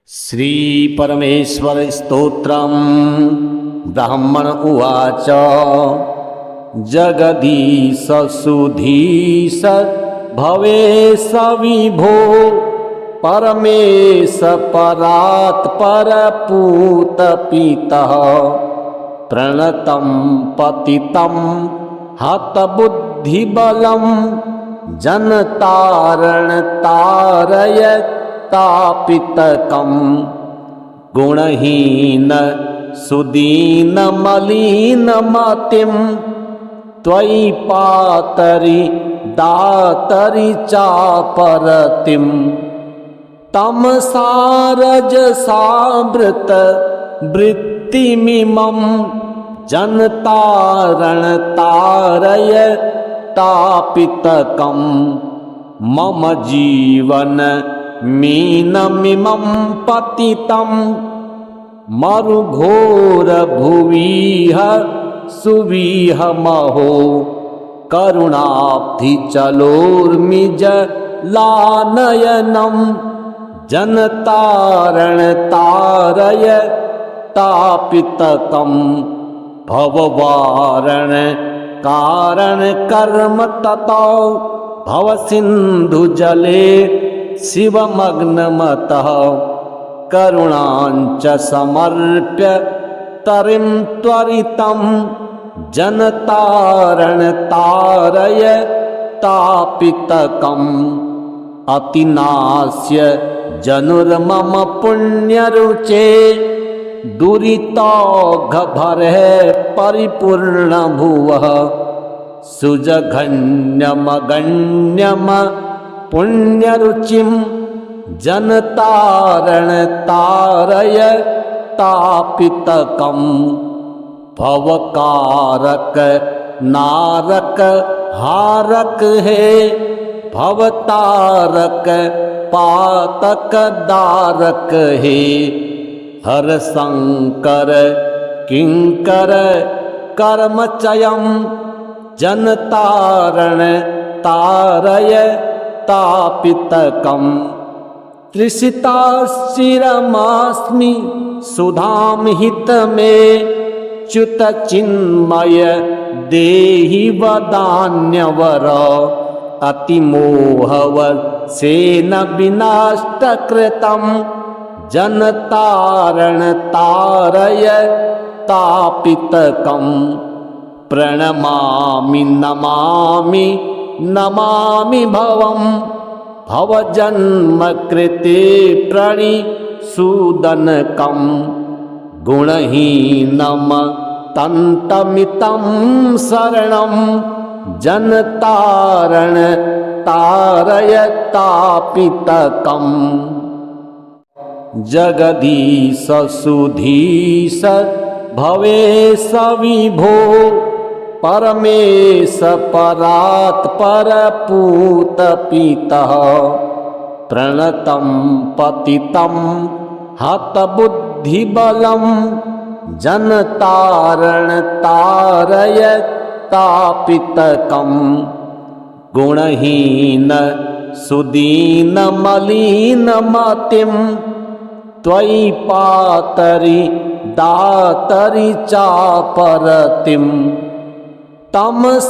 श्री परमेश्वर स्तोत्रम्। ब्राह्मण उवाच जगदीश सुधीश भवेश विभो परमेश परात् परपूत पितः प्रणतं पतितं हतबुद्धिबलं जनतारण तारयतापितकं गुणहीन सुदीन मलिन मतिं त्वयि पातरि दातरि चापरतिं तमसारजसावृत वृत्तिमिमं जनतारण तारयतापितकं मम जीवन मीनमिमं पतितं मरुघोर भुविह सुविहमहो करुणाब्धिचलोर्मिज लानयनं जनतारण तारयतापितकं भववारण कारण कर्म ततो भवसिन्धुजले शिवमग्नमतः करुणाञ्च समर्प्य तरिं त्वरितं जनतारण तारयतापितकम् अतिनास्य जनुर्मम पुण्यरुचे दुरितौघभरः परिपूर्णभुवः सुजघन्यमगण्यम पुण्यरुचिं जनतारण तारयतापितकं भवकारक नारक हारक है भवतारक पातक दारक है हर शंकर किंकर कर्मचयं जनतारण तारयतापितकं तृषिताश्चिरमास्मि सुधां हितमे च्युतचिन्मय देहि वदान्यवर अतिमोहवशेन विनष्टकृतं जनतारण तारयतापितकं प्रणमामि नमामि नमामि भवं भवजन्मकृते प्रणिसूदनकं गुणहीनं तन्तमितं शरणं जनतारण तारयतापितकं जगदीश सुधीश भवेश विभो परमेश परात् परपूत पितः प्रणतं पतितं हतबुद्धिबलं जनतारण तारयतापितकं गुणहीन सुदीन मलिन मतिं त्वयि पातरि दातरि चापरतिं तमसारजसावृत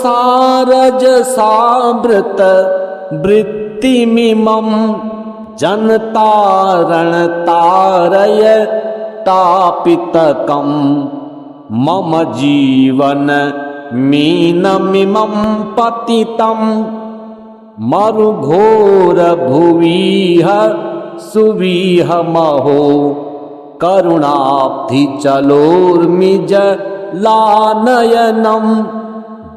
वृत्तिमिमं जनतारण तारयतापितकं मम जीवन मीनमिमं पतितं मरुघोर भुविह सुविहमहो करुणाब्धिचलोर्मिज लानयनं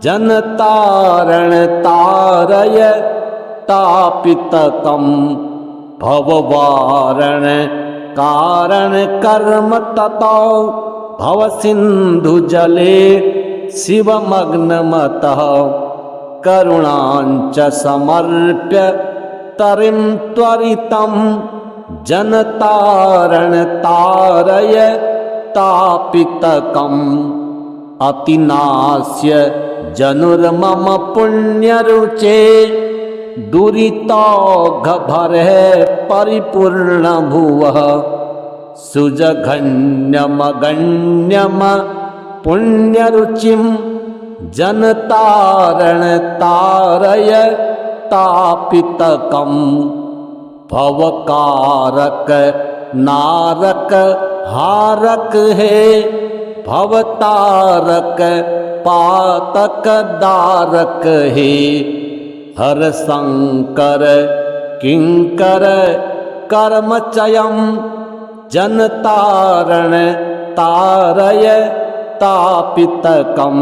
जनतारण तारयतापितकं भववारण कारण कर्म ततो भवसिन्धुजले शिवमग्नमतः करुणाञ्च समर्प्य तरिं त्वरितं जनतारण तारयतापितकम् अतिनास्य जनुर्मम पुण्यरुचे दुरितौघभरः परिपूर्णभुवः सुजघन्यमगण्यम पुण्यरुचिं जनतारण तारय तापितकं भवकारक नारक हारक है भवतारक पातक दारक है हर शंकर किंकर कर्मचयं जनतारण तारय तापितकं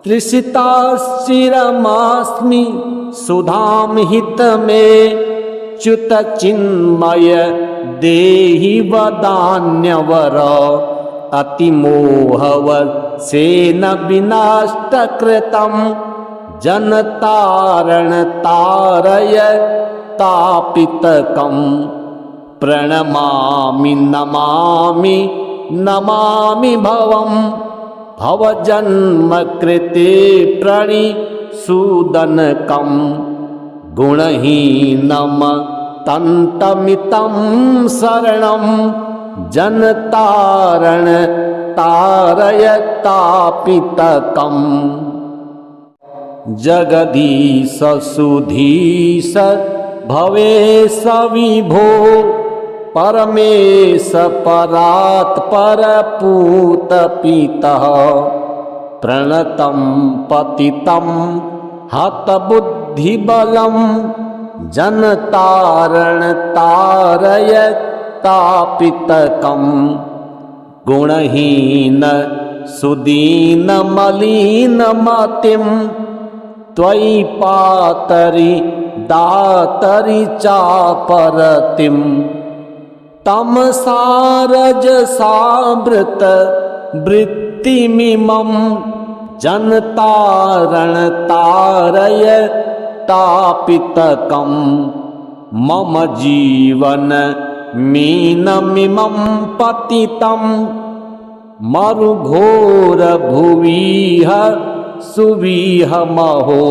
तृषिताश्चिरमास्मि सुधाम हित में च्युत चिन्मय देहि वदान्यवर अतिमोहव सेन विनाष्टकृतं जनतारण तारय तापितकं प्रणमामि नमामि नमामि भवं भवजन्मकृते प्रणिसूदनकं गुणहीनं तन्तमितं शरणं जनतारण तारय तापितकं जगदीश सुधीश भवेश विभो परमेश परात् परपूत पितः प्रणतं पतितं हतबुद्धिबलं जनतारण तारय तापितकं गुणहीन सुदीन मलिन मतिं त्वयि पातरि दातरि चापरतिं तमसारजसावृत वृत्तिमिमं जनतारण तारय तापितकं मम जीवन मीनमिमं पतितं मरुघोर भुविह सुविहमहो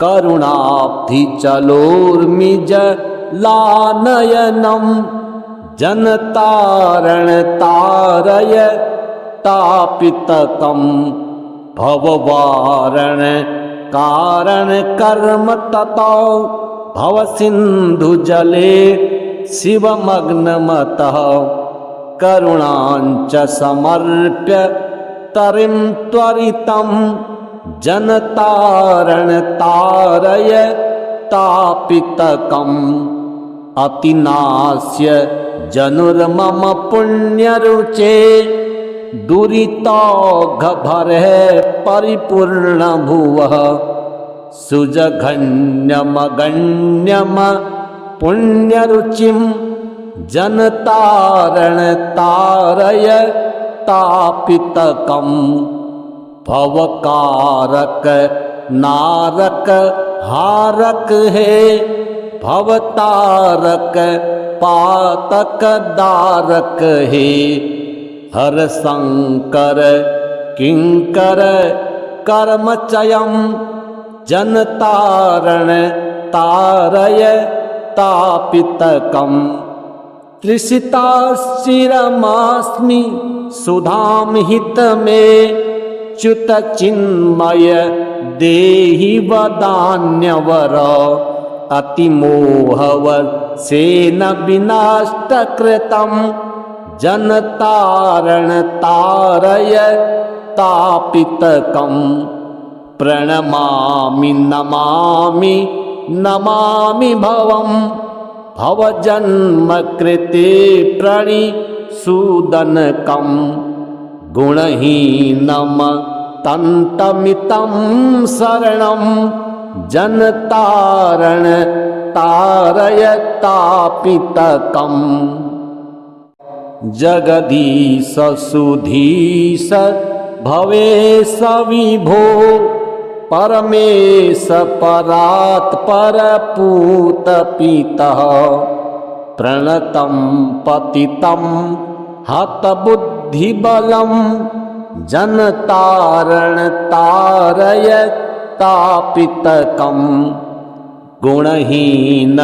करुणाब्धि चलोर्मिज लानयनं जनतारण तारय तापितकं भववारण कारण कर्म ततो भव सिंधु जले शिवमग्नमतः करुणाञ्च समर्प्य तरिं त्वरितं जनतारण तारय तापितकं अतिनास्य जनुर्मम पुण्यरुचे दुरितौघभरः परिपूर्ण भुवः सुजघन्यमगण्यम पुण्यरुचिं जनतारण तारय तापितकं भवकारक नारक हारक है भवतारक पातक दारक है हर शंकर किंकर कर्मचयं जनतारण तारय तापितकं तृषिताश्चिरमास्मि सुधाम हित में च्युत चिन्मय देहि वदान्यवर अतिमोहव सेन विनाष्टकृतं जनतारण तारय तापितकं प्रणमामि नमामि नमामि भवं भवजन्मकृते प्रणिसूदनकं गुणहीनं तन्तमितं शरणं जनतारण तारय तापितकं जगदीश सुधीश भवेश विभो परमेश परात् परपूत पितः प्रणतं पतितं हतबुद्धिबलं जनतारण तारय तापितकं गुणहीन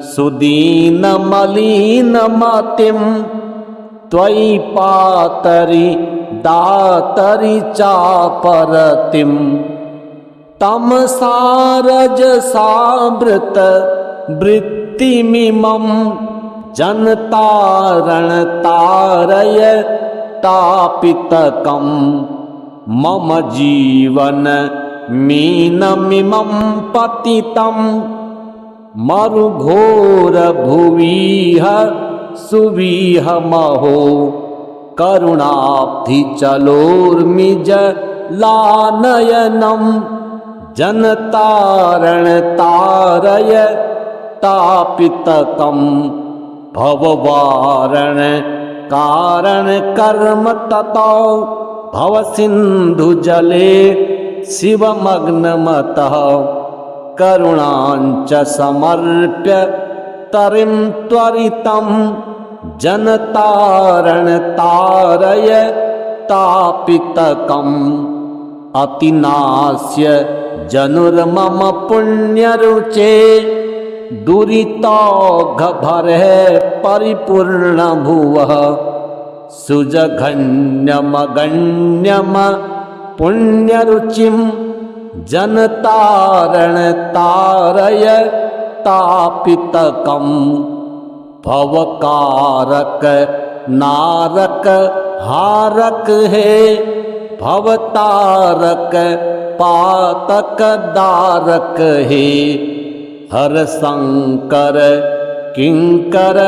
सुदीन मलिन मतिम त्वयि पातरि दातरि चापरतिम तमसारजसावृत वृत्तिमिमं जनतारण तारय तापितकं मम जीवन मीनमिमं पतितं मरुघोर भुविह सुविहमहो करुणाब्धि चलोर्मिज लानयनं जनतारण तारय तापितकं भववारण कारण कर्म ततो भव सिंधु जले शिवमग्नमतः करुणाञ्च समर्प्य तरिं त्वरितं जनतारण तारय तापितकम् अतिनास्य जनुर्मम पुण्यरुचे दुरितौघभरः परिपूर्ण भुवः सुजघन्यमगण्यम पुण्यरुचिं जनतारण तारय तापितकं भवकारक नारक हारक है भवतारक पातक दारक हे हर शंकर किंकर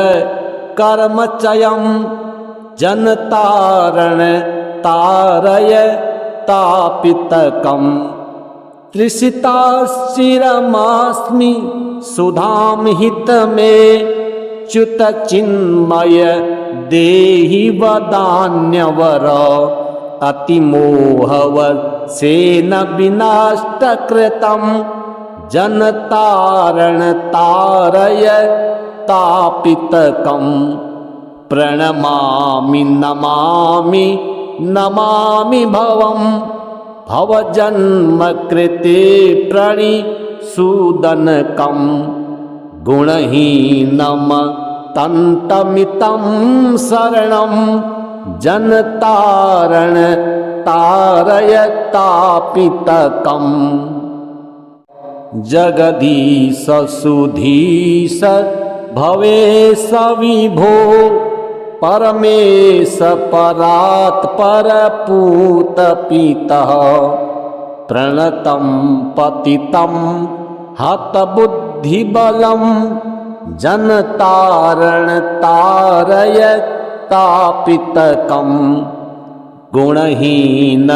कर्मचयं जनतारण तारय तापितकं तृषिताश्चिरमास्मि सुधां हित में च्युत चिन्मय देहि वदान्यवर अतिमोहवशेन विनष्टकृतं जनतारण तारय तापितकं प्रणमामि नमामि नमामि भवं भवजन्मकृते प्रणिसूदनकं गुणहीनं तन्तमितं शरणं जनतारण तारय तापितकं जगदीश सुधीश भवेश विभो परमेश परात् परपूतपितः प्रणतं पतितं हतबुद्धिबलं जनतारण तारय तापितकं गुणहीन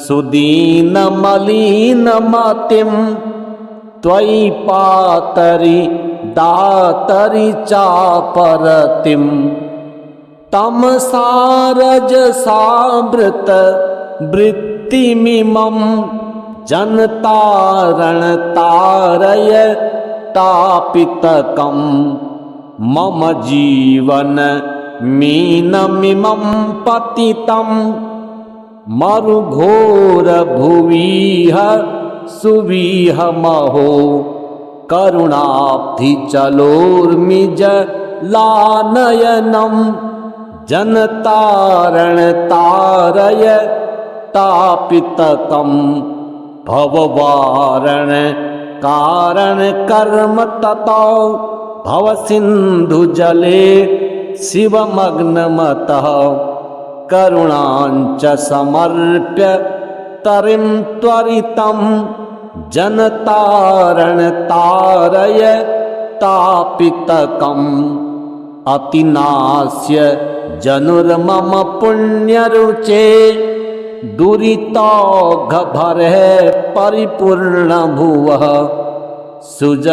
सुदीन मलिन मतिं त्वयि पातरि दातरि चापरतिं तमसारजसावृत वृत्तिमिमं जनतारण तारय तापितकं मम जीवन मीनमिमं पतितं मरुघोर भुविह सुविहमहो करुणाब्धि चलोर्मिज लानयनं जनतारण तारय तापितकं भववारण कारण कर्म ततो भव सिंधु जले शिवमग्नमतः करुणाञ्च समर्प्य तरिं त्वरितं जनतारण तारय तापितकम् अतिनास्य जनुर्मम पुण्यरुचे दुरितौघभरः परिपूर्ण भुवः सुजघन्यमगण्यम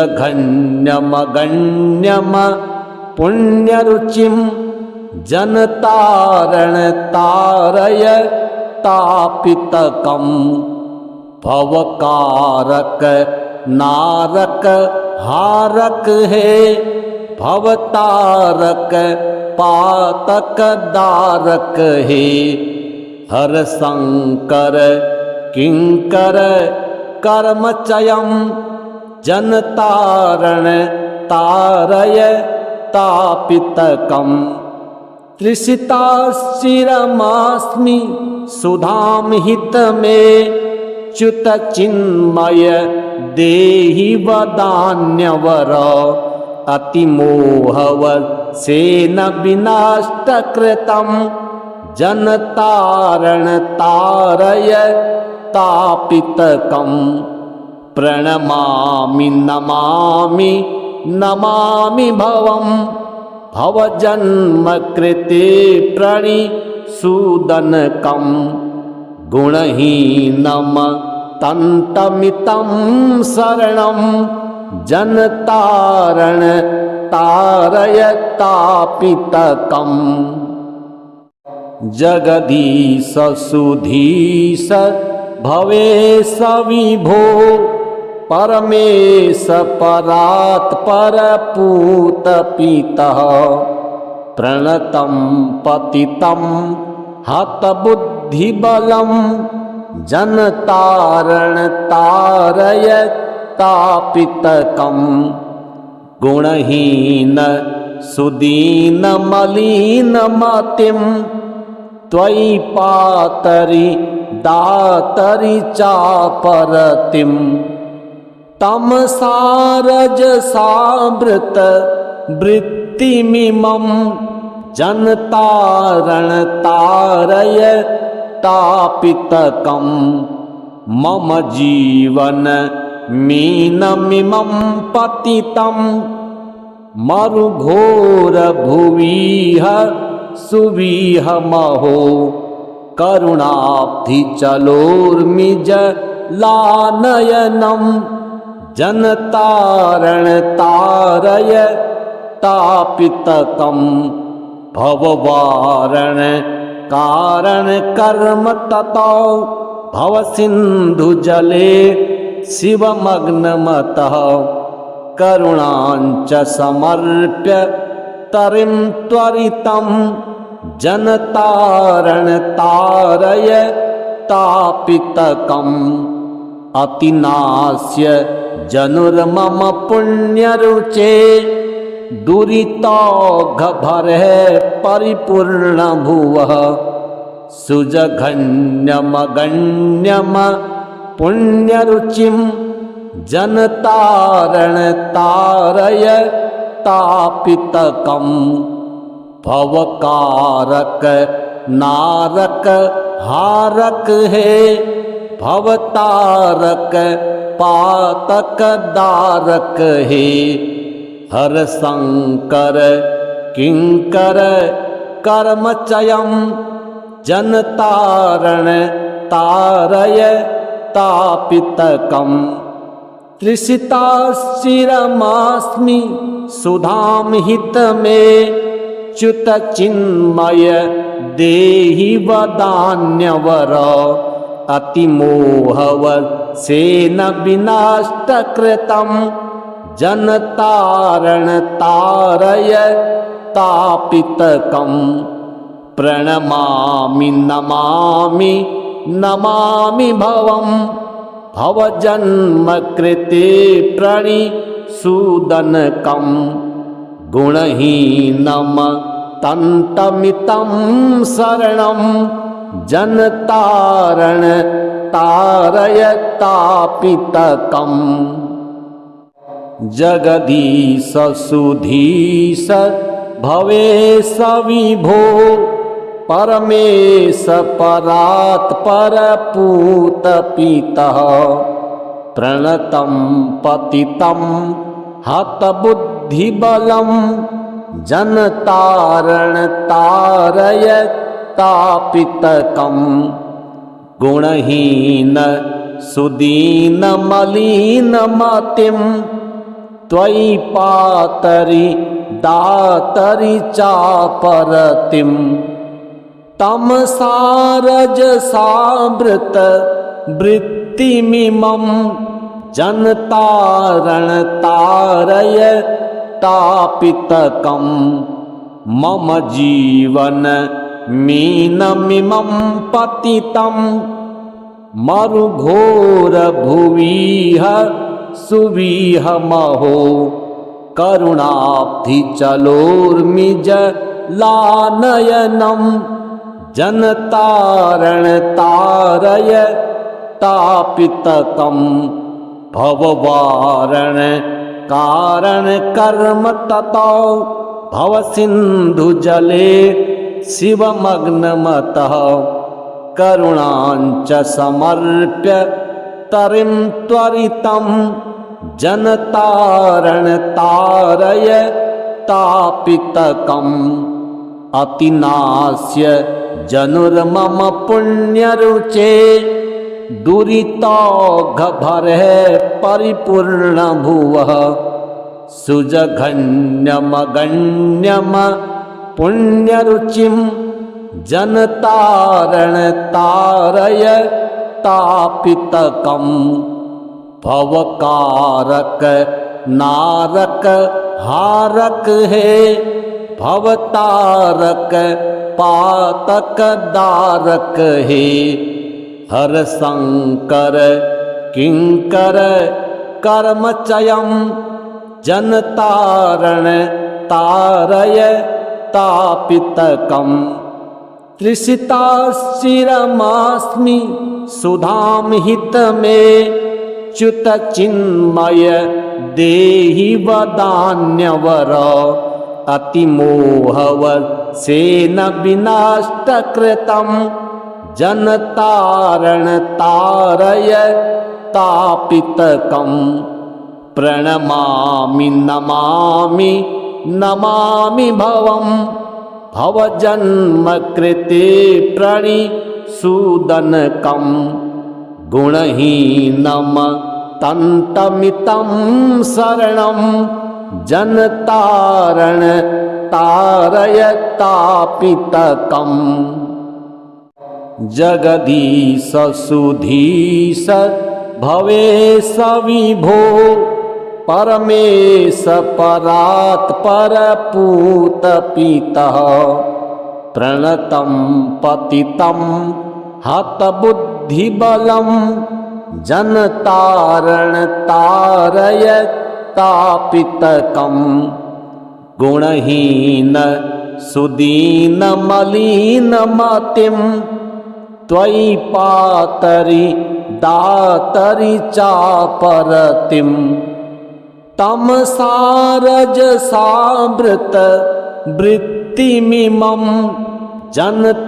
पुण्यरुचिं जनतारण तारय तापितकं भवकारक नारक हारक है भवतारक पातक दारक है हर शंकर किंकर कर्मचयं जनतारण तारय तापितकम् तृषिताश्चिरमास्मि सुधां हितमे च्युत चिन्मय देहि वदान्यवर अतिमोहवशेन विनाष्टकृतं जनतारण तारय तापितकम् प्रणमामि नमामि नमामि भवं भवजन्मकृते प्रणिसूदनकं गुणहीनं तन्तमितं शरणं जनतारण तारय तापितकम् जगदीश सुधीश भवेश विभो परमेश परात् परपूत पितः प्रणतं पतितं हतबुद्धिबलं जनतारण तारय तापितकम् गुणहीन सुदीन मलिन मतिं त्वयि पातरि दातरि चापरतिं तमसारजसावृत वृत्तिमिमं जनतारण तारय तापितकम् मम जीवन मीनमिमं पतितं मरुघोर भुविह सुविहमहो करुणाब्धि चलोर्मिज लानयनं जनतारण तारय तापितकम् भववारण कारण कर्म ततो भव सिंधु जले शिवमग्नमतः करुणाञ्च समर्प्य तरिं त्वरितं जनतारण तारय तापितकम् अतिनास्य जनुर्मम पुण्यरुचे दुरितौघभरः परिपूर्ण भुवः सुजघन्यमगण्यम पुण्यरुचिं जनतारण तारय तापितकम् भवकारक नारक हारक है भवतारक पातक दारक है हर शंकर किंकर कर्मचयम् जनतारण तारय तापितकम् तृषिताश्चिरमास्मि सुधां हितमे च्युत चिन्मय देहि वदान्यवर अतिमोहवशेन विनाष्टकृतं जनतारण तारय तापितकम् प्रणमामि नमामि नमामि भवं भवजन्मकृते प्रणिसूदनकं गुणहीनं तन्तमितं शरणं जनतारण तारय तापितकम् जगदीश सुधीश भवेश विभो परमेश परात् परपूत पितः प्रणतं पतितं हतबुद्धिबलं जनतारण तारय तापितकम् गुणहीन सुदीन मलिन मतिं त्वयि पातरि दातरि चापरतिं तमसारजसावृत वृत्तिमिमं जनतारण तारय तापितकम् मम जीवन मीनमिमं पतितं मरुघोर भुविह सुविहमहो करुणाब्धिचलोर्मिजलानयनं जनतारणतारय तापितकं भववारण कारणकर्म ततो भवसिन्धुजले शिवमग्नमतः करुणाञ्च समर्प्य तरिं त्वरितं जनतारणतारय तापितकम् अतिनास्य जनुर्मम पुण्यरुचे दुरितौघभरः परिपूर्णभुवः सुजघन्यमगण्यम पुण्यरुचिं जनतारणतारय तापितकं भवकारक नारक हारक है भवतारक पातक दारक है हर शंकर किंकर कर्मचयं जनतारण तारय तापितकम् तृषिताश्चिरमास्मि सुधां हितमे च्युतचिन्मय देहि वदान्यवर अतिमोहवशेन विनाष्टकृतं जनतारणतारय तापितकम् प्रणमामि नमामि नमामि भवं भवजन्मकृते प्रणिसूदनकं गुणहीनं तन्तमितं शरणं जनतारण तारय तापितकम् जगदीश सुधीश भवेश विभो परमेश परात्पर पूतपितः प्रणतं पतितं हतबुद्धिबलं जनतारणतारय तापितकम् गुणहीन सुदीनमलिनमतिं त्वयि पातरि दातरि चापरतिं तमसारजसावृत वृत्तिमिमं जनतारणतारय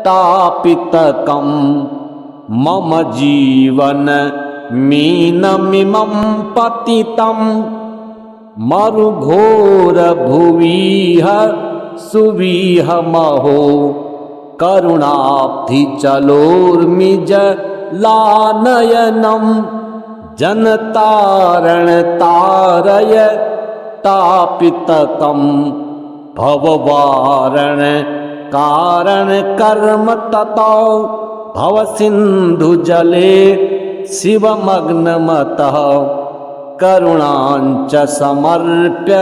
तापितकं मम जीवन मीनमिमं पतितं मरुघोरभुविह सुविहमहो करुणाब्धिचलोर्मिजलानयनं जनतारणतारय तापितकम् भववारण कारणकर्म ततो भवसिन्धुजले शिवमग्नमतः करुणाञ्च समर्प्य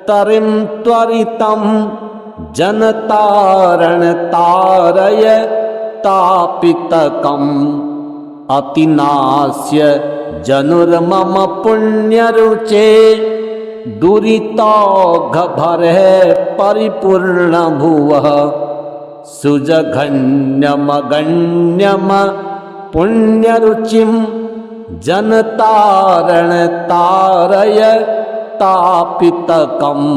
तरिं त्वरितं जनतारणतारय तापितकम् अतिनास्य जनुर्मम पुण्यरुचे दुरितौघभरः परिपूर्णभुवः सुजघन्यमगण्यम पुण्यरुचिं जनतारणतारय तापितकम्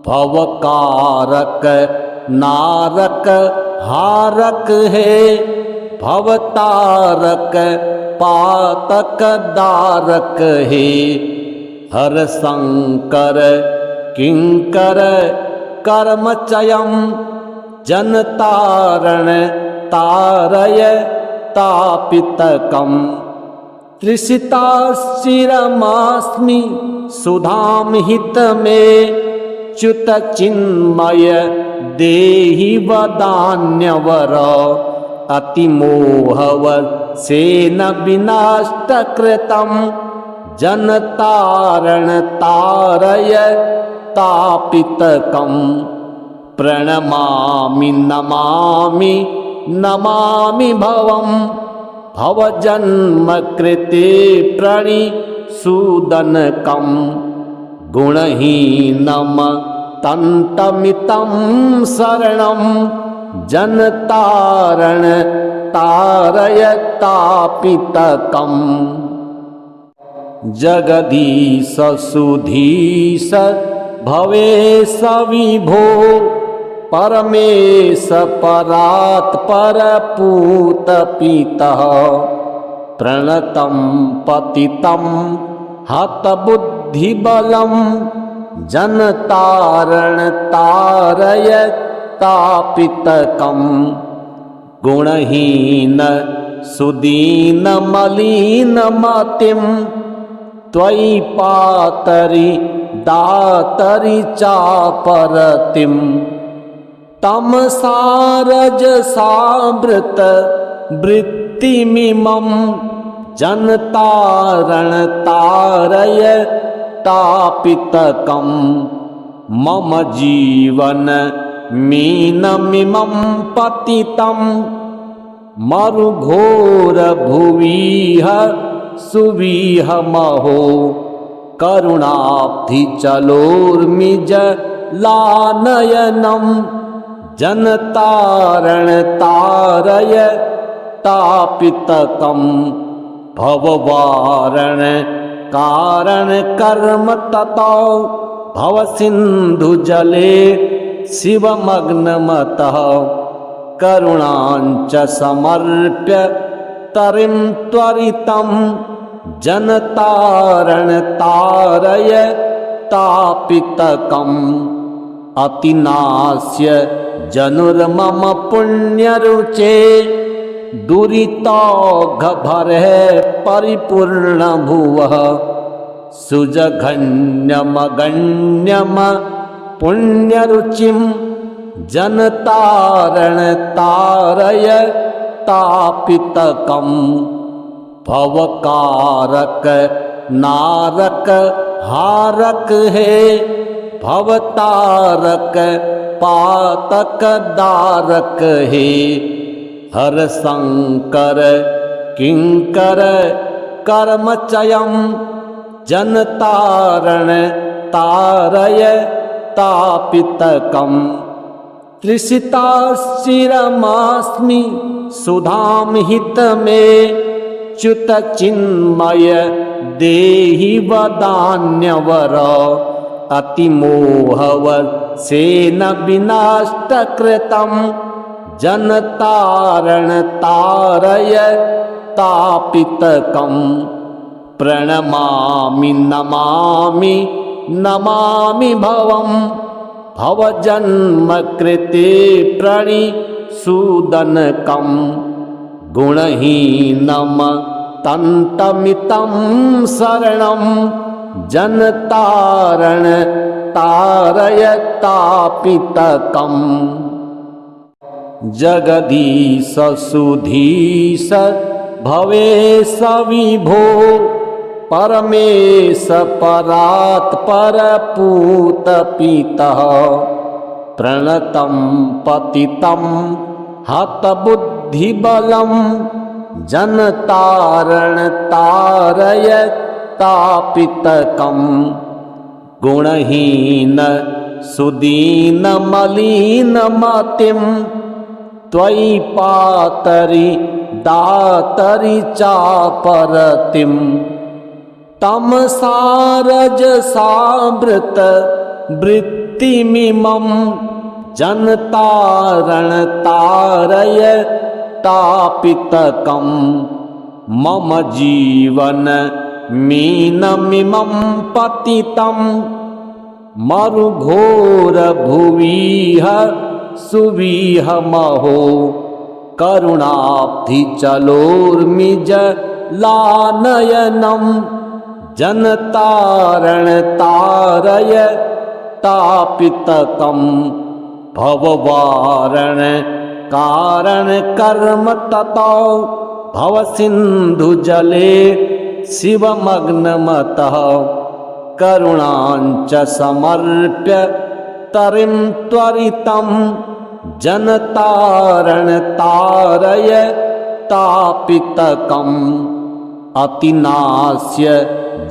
भवकारक नारक हारक है भवतारक पातक दारक है हर शंकर किंकर कर्मचयं जनतारण तारय तापितकम् तृषिताश्चिरमास्मि सुधां हितमे च्युतचिन्मय देहि वदान्यवर अतिमोहवशेन विनाष्टकृतं जनतारणतारय तापितकम् प्रणमामि नमामि नमामि भवं भवजन्मकृते सूदनकं गुणहीनं तन्तमितं शरणं जनतारण तारयतापितकम् जगदीश सुधीश भवेश विभो परमेश परात् परपूतपितः प्रणतं पतितं हतबुद्धिबलं जनतारण तारयतापितकम् गुणहीन सुदीनमलिनमतिं त्वयि पातरि दातरि चापरतिं तमसारजसावृत वृत्तिमिमं जनतारण तारयतापितकं मम जीवन मीनमिमं पतितं मरुघोर भुविह सुविहमहो करुणाब्धिचलोर्मिजलानयनं जनतारण तारयतापितकम् भववारण कारण कर्म ततो भवसिन्धुजले शिवमग्नमतः करुणाञ्च समर्प्य तरिं त्वरितं जनतारण तारयतापितकम् अतिनास्य जनुर्मम पुण्यरुचे दुरितौघभरः परिपूर्णभुवः सुजघन्यमगण्यम पुण्यरुचिं जनतारण तारयतापितकम् भवकारक नारक हारक है भवतारक पातक दारक है हर शंकर किंकर कर्मचयं जनतारण तारयतापितकम् तृषिताश्चिरमास्मि सुधां हितमे च्युतचिन्मय देहि वदान्यवर अतिमोहवशेन विनाष्टकृतं जनतारण तारयतापितकम् प्रणमामि नमामि नमामि भवं भवजन्मकृते प्रणिसूदनकं गुणहीनं तन्तमितं शरणं जनतारण तारयतापितकम् जगदीश सुधीश भवेश विभो परमेश परात् परपूतपितः प्रणतं पतितं हतबुद्धिबलं जनतारण तारयतापितकम् गुणहीन सुदीनमलिनमतिं त्वयि पातरि दातरि चापरतिं तमसारजसावृत वृत्तिमिमं जनतारण तारयतापितकम् मम जीवन मीनमिमं पतितं मरुघोर भुविह सुविहमहो करुणाब्धिचलोर्मिजलानयनं जनतारण तारयतापितकम् भववारण कारण कर्म ततो भवसिन्धुजले शिवमग्नमतः करुणाञ्च समर्प्य तरिं त्वरितं जनतारण तारयतापितकम् अतिनास्य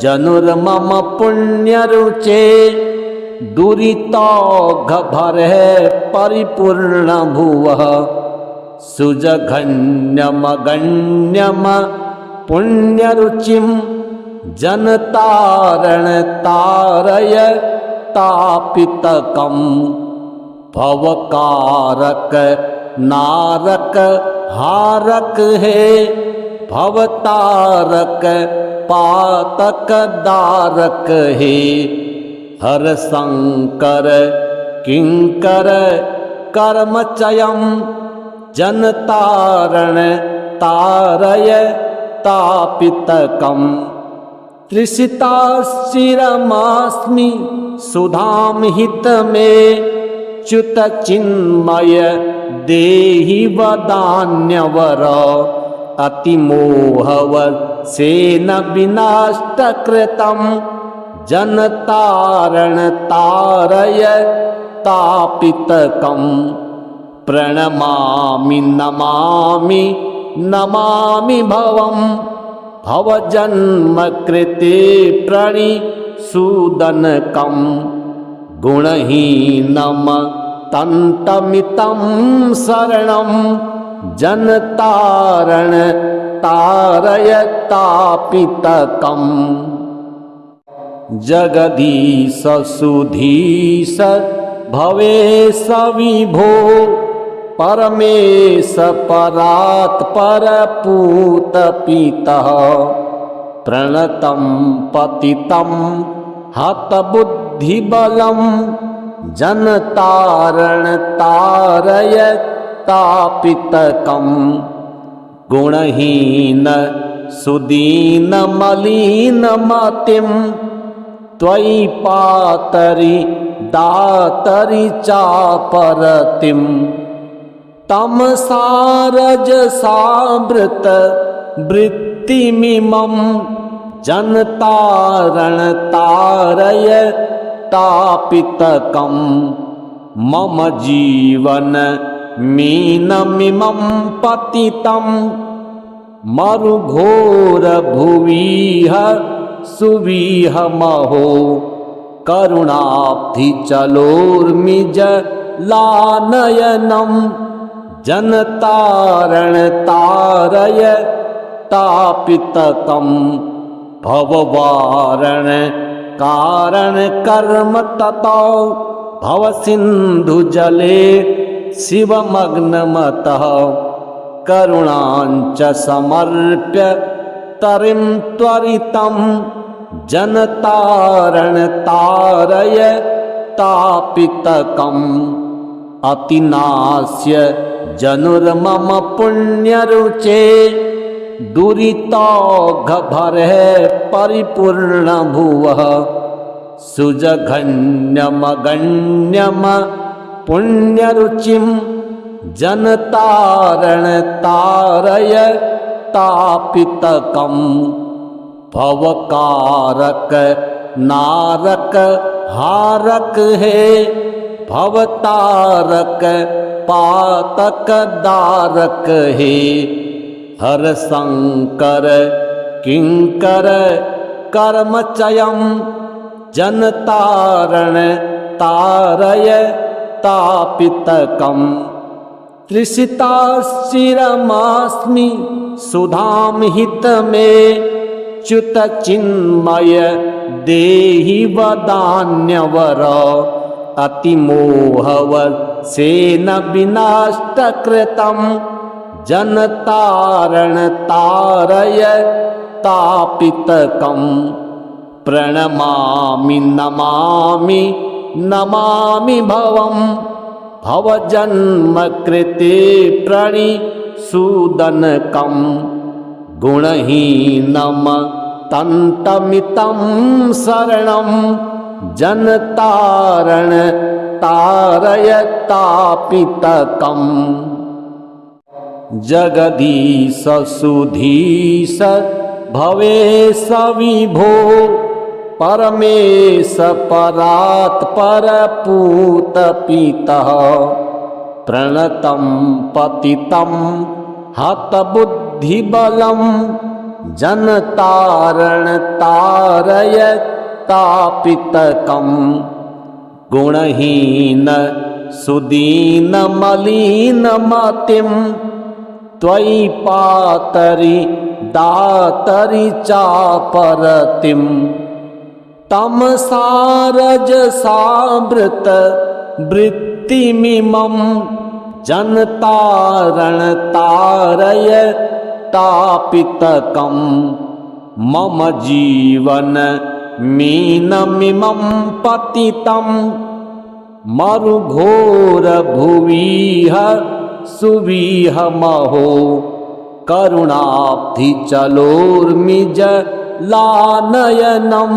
जनुर्मम पुण्यरुचे दुरितौघभरः परिपूर्ण भुवः सुजघन्यमगण्यम पुण्यरुचिं जनतारण तारय तापितकं भवकारक नारक हारक है भवतारक पातक दारक है हर शंकर किंकर कर्मचयं जनतारण तारय तापितकं तृषिताशिरमास्मि सुधाम हित में च्युत चिन्मय देहि वदान्यवर अतिमोहवर सेन विनाष्टकृतं जनतारण तारय तापितकं प्रणमामि नमामि नमामि भवं भवजन्म कृते प्रणिसूदनकं गुणहीनं तन्तमितं शरणं जनतारण तारय तापितकं जगदीश सुधीश भवेश विभो परमेश परात् परपूत पितः प्रणतं पतितं हतबुद्धिबलं जनतारण तारय तापितकं गुणहीन सुदीन मलिन मतिं त्वयि पातरि दातरि चापरतिं तमसारजसावृत वृत्तिमिमं जनतारण तारय तापितकं मम जीवन मीनमिमं पतितं मरुघोर भुविह सुविहमहो करुणाब्धिचलोर्मिज लानयनं जनतारण तारय तापितकं भववारण कारण कर्म ततो भवसिन्धुजले शिवमग्नमतः करुणाञ्च समर्प्य तरिं त्वरितं जनतारण तारय तापितकम् अतिनास्य जनुर्मम पुण्यरुचे दुरितौघभरः परिपूर्ण भुवः सुजघन्यमगण्यम पुण्यरुचिं जनतारण तारय तापितकं भवकारक नारक हारक है भवतारक पातक दारक है हर शंकर किंकर कर्मचयं जनतारण तारय तापितकं तृषिताशिरमास्मि सुधाम हित में च्युत चिन्मय देहि वदान्यवर अतिमोहवर सेन विनाष्टकृतं जनतारण तारय तापितकं प्रणमामि नमामि नमामि भवं भवजन्म कृते प्रणिसूदनकं गुणहीनं तन्तमितं शरणं जनतारण तारय तापितकं जगदीश सुधीश भवेश विभो परमेश परात् परपूत पितः प्रणतं पतितं हतबुद्धिबलं जन तारण तारयतापितकं गुणहीन सुदीन मलिन मतिं त्वयि पातरि दातरि चापरतिं तमसारजसावृत वृत्तिमिमं जनतारण तारयतापितकं मम जीवन मीनमिमं पतितं मरुघोर भुविह सुविहमहो करुणाब्धिचलोर्मिज लानयनं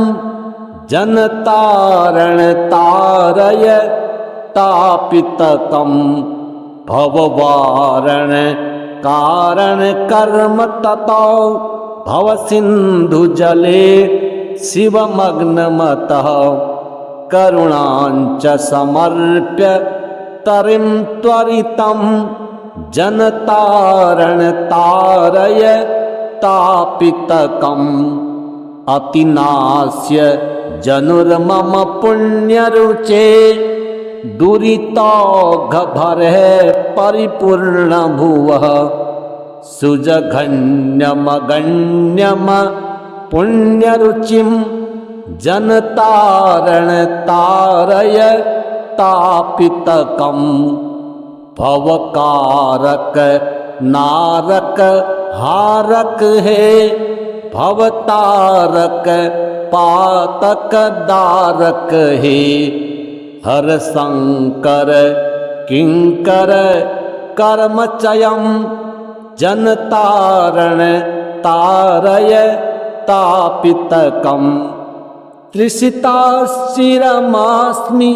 जनतारण तारयतापितकं भववारण कारण कर्म ततो भवसिन्धुजले शिवमग्नमतः करुणाञ्च समर्प्य तरिं त्वरितं जनतारण तारयतापितकम् अतिनास्य जनुर्मम पुण्यरुचे दुरितौघभरः परिपूर्ण भुवः सुजघन्यमगण्यम पुण्यरुचिं जनतारण तारयतापितकं भवकारक नारक हारक है भवतारक पातक दारक है हर शंकर किंकर कर्मचयं जनतारण तारयतापितकं तृषिताश्चिरमास्मि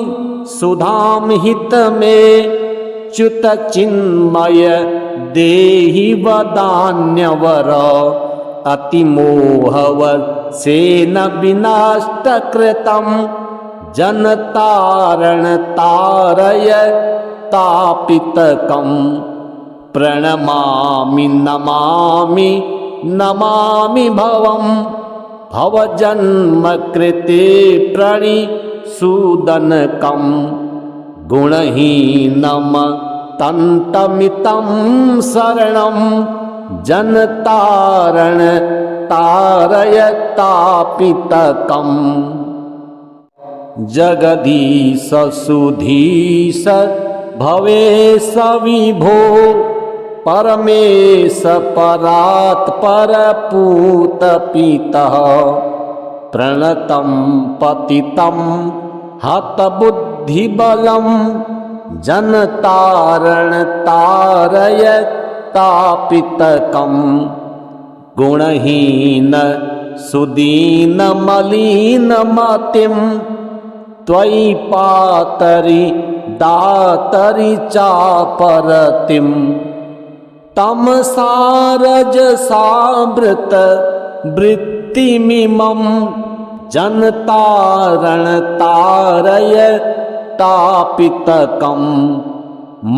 सुधां हितमे च्युतचिन्मय देहि वदान्यवर अतिमोहवशेन विनाष्टकृतं जनतारण तारयतापितकं प्रणमामि नमामि नमामि भवं भवजन्मकृते प्रणिसूदनकं गुणहीनं तन्तमितं शरणं जनतारण तारयतापितकं जगदीश सुधीश भवेश विभो परमेश परात्पर पूतपितः प्रणतं पतितं हतबुद्धिबलं जनतारण तारयतापितकं गुणहीन सुदीन मलिन मतिं त्वयि पातरि दातरि चापरतिं तमसारजसावृत वृत्तिमिमं जनतारण तारयतापितकं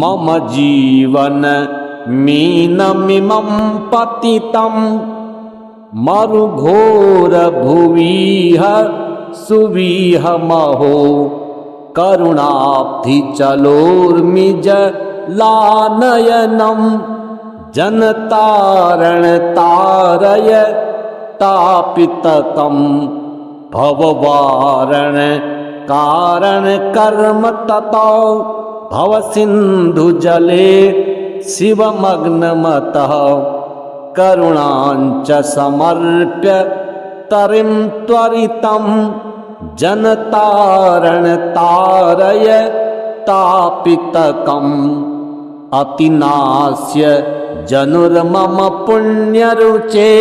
मम जीवन मीनमिमं पतितं मरुघोर भुविह सुविहमहो करुणाब्धिचलोर्मिज लानयनं जनतारण तारयतापितकं भववारण कारण कर्म ततो भवसिन्धुजले शिवमग्नमतः करुणाञ्च समर्प्य तरिं त्वरितं जनतारण तारयतापितकम् अतिनास्य जनुर्मम पुण्यरुचे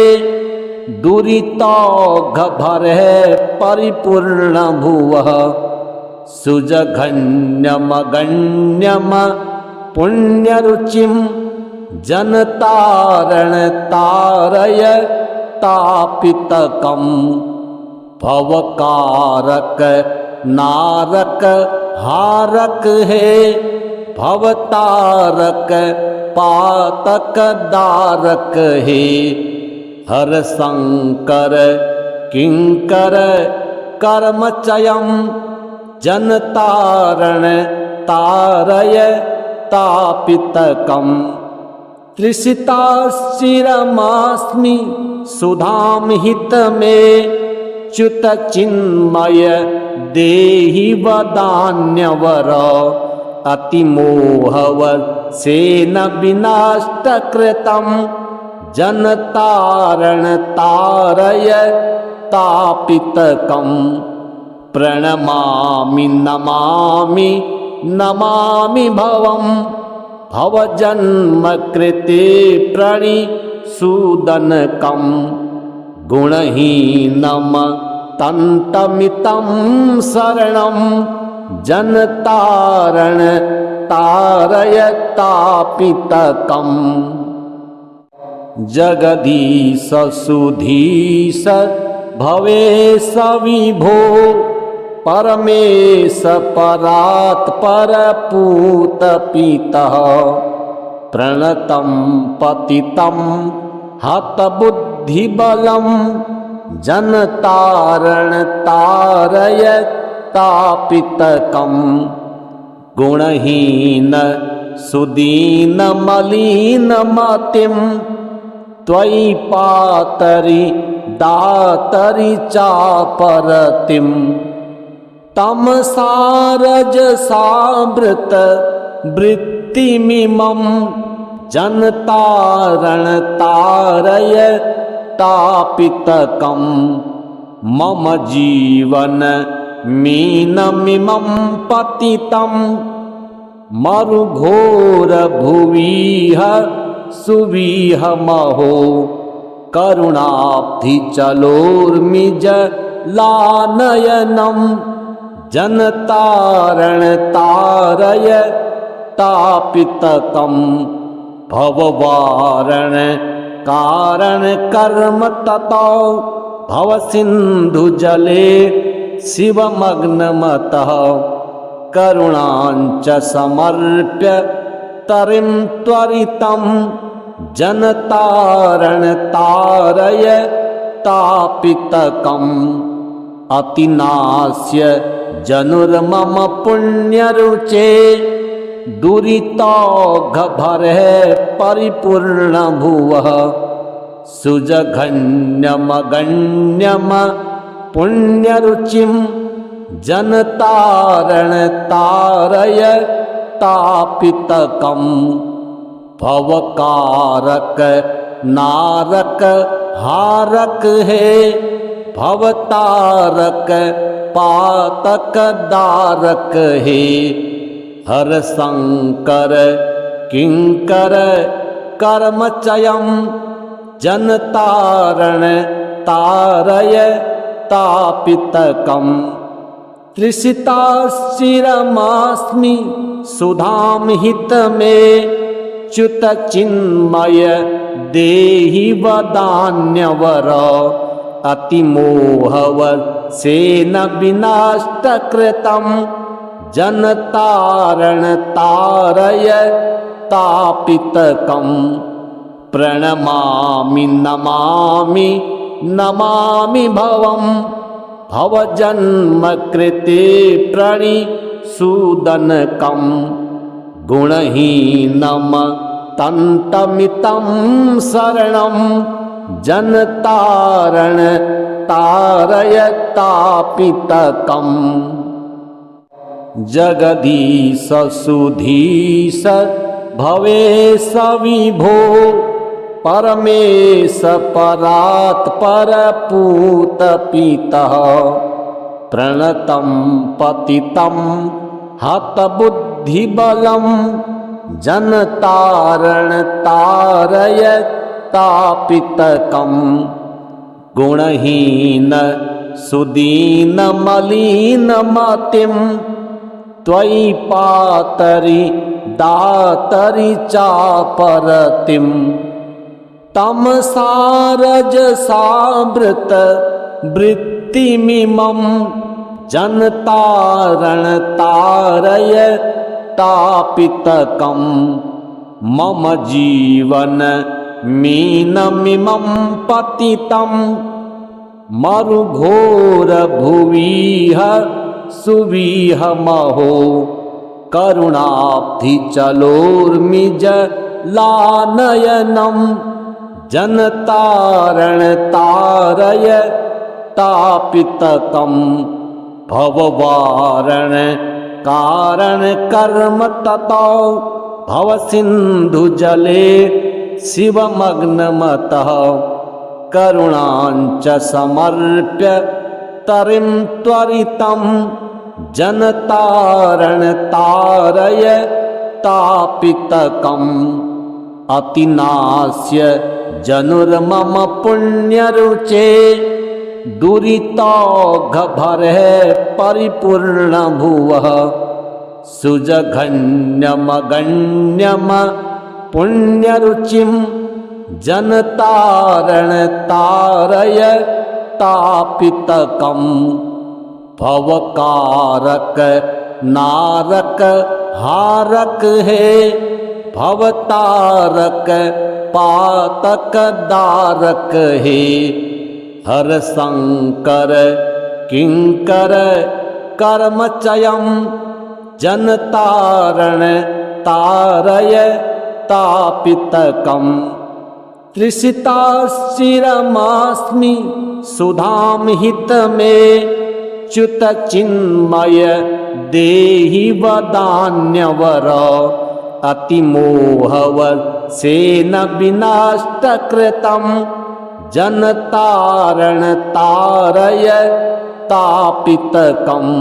दुरितौघभरः परिपूर्ण भुवः सुजघन्यमगण्यम पुण्यरुचिं जनतारण तारयतापितकं भवकारक नारक हारक है भवतारक पातक दारक है हर शंकर किंकर कर्मचयं जनतारण तारय तापितकम् तृषिताश्चिरमास्मि सुधां हितमे च्युत चिन्मय देहि वदान्यवर अतिमोहवशेन विनष्टकृतं जनतारण तारय तापितकम् प्रणमामि नमामि नमामि भवं भवजन्मकृते प्रणिसूदनकं गुणहीनं तन्तमितं शरणं जनतारण तारय तापितकम् जगदीश सुधीश भवेश विभो परमेश परात् परपूतपितः प्रणतं पतितं हतबुद्धिबलं जनतारण तारय तापितकम् गुणहीन सुदीनमलिनमतिं त्वयि पातरि दातरि चापरतिं तमसारजसावृत वृत्तिमिमं जनतारण तारय तापितकम् मम जीवन मीनमिमं पतितं मरुघोर भुविह सुविहमहो करुणाब्धिचलोर्मिज लानयनं जनतारण तारय तापितकम् भववारण कारण कर्म ततो भवसिन्धुजले शिवमग्नमतः करुणाञ्च समर्प्य तरिं त्वरितं जनतारण तारय तापितकम् अतिनास्य जनुर्मम पुण्यरुचे दुरितौघभरः परिपूर्णभुवः सुजघन्यमगण्यम पुण्यरुचिं जनतारण तारय तापितकम् भवकारक नारक हारक है भवतारक पातक दारक है हर शंकर किंकर कर्मचयं जनतारण तारय तापितकम् तृषिताश्चिरमास्मि सुधां हितमे च्युत चिन्मय देहि वदान्यवर अतिमोहवशेन विनष्टकृतं जनतारण तारय तापितकम् प्रणमामि नमामि नमामि भवं भवजन्मकृते प्रणिसूदनकं गुणहीनं तन्तमितं शरणं जनतारण तारय तापितकम् जगदीश सुधीश भवेश विभो परमेश परात् परपूतपितः प्रणतं पतितं हतबुद्धिबलं जनतारण तारय तापितकम् गुणहीन सुदीनमलिनमतिं त्वयि पातरि दातरि चापरतिं तमसारजसावृत वृत्तिमिमं जनतारण तारय तापितकम् मम जीवन मीनमिमं पतितं मरुघोरभुविह सुविहमहो करुणाब्धिचलोर्मिजलानयनं जनतारणतारय तापितकं भववारण कारणकर्म ततो भवसिन्धुजले शिवमग्नमतः करुणाञ्च समर्प्य तरिं त्वरितं जनतारणतारय तापितकम् अतिनास्य जनुर्मम पुण्यरुचे दुरितौघभरः परिपूर्णभुवः सुजघन्यमगण्यम पुण्यरुचिं जनतारणतारय तापितकम् भवकारक नारक हारक है भवतारक पातक दारक है हर शंकर किंकर कर्मचयं जनतारण तारय तापितकम् तृषिताश्चिरमास्मि सुधाम हित में च्युत चिन्मय देहि वदान्यवर अतिमोहवशेन विनाष्टकृतं जनतारणतारय तापितकम्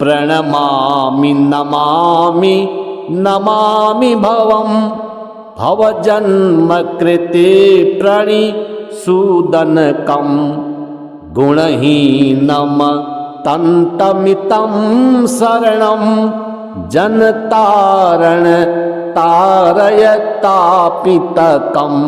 प्रणमामि नमामि नमामि भवं भवजन्मकृते प्रणिसूदनकम् गुणहीनं तन्तमितं शरणं जनतारण तारय तापितकम्।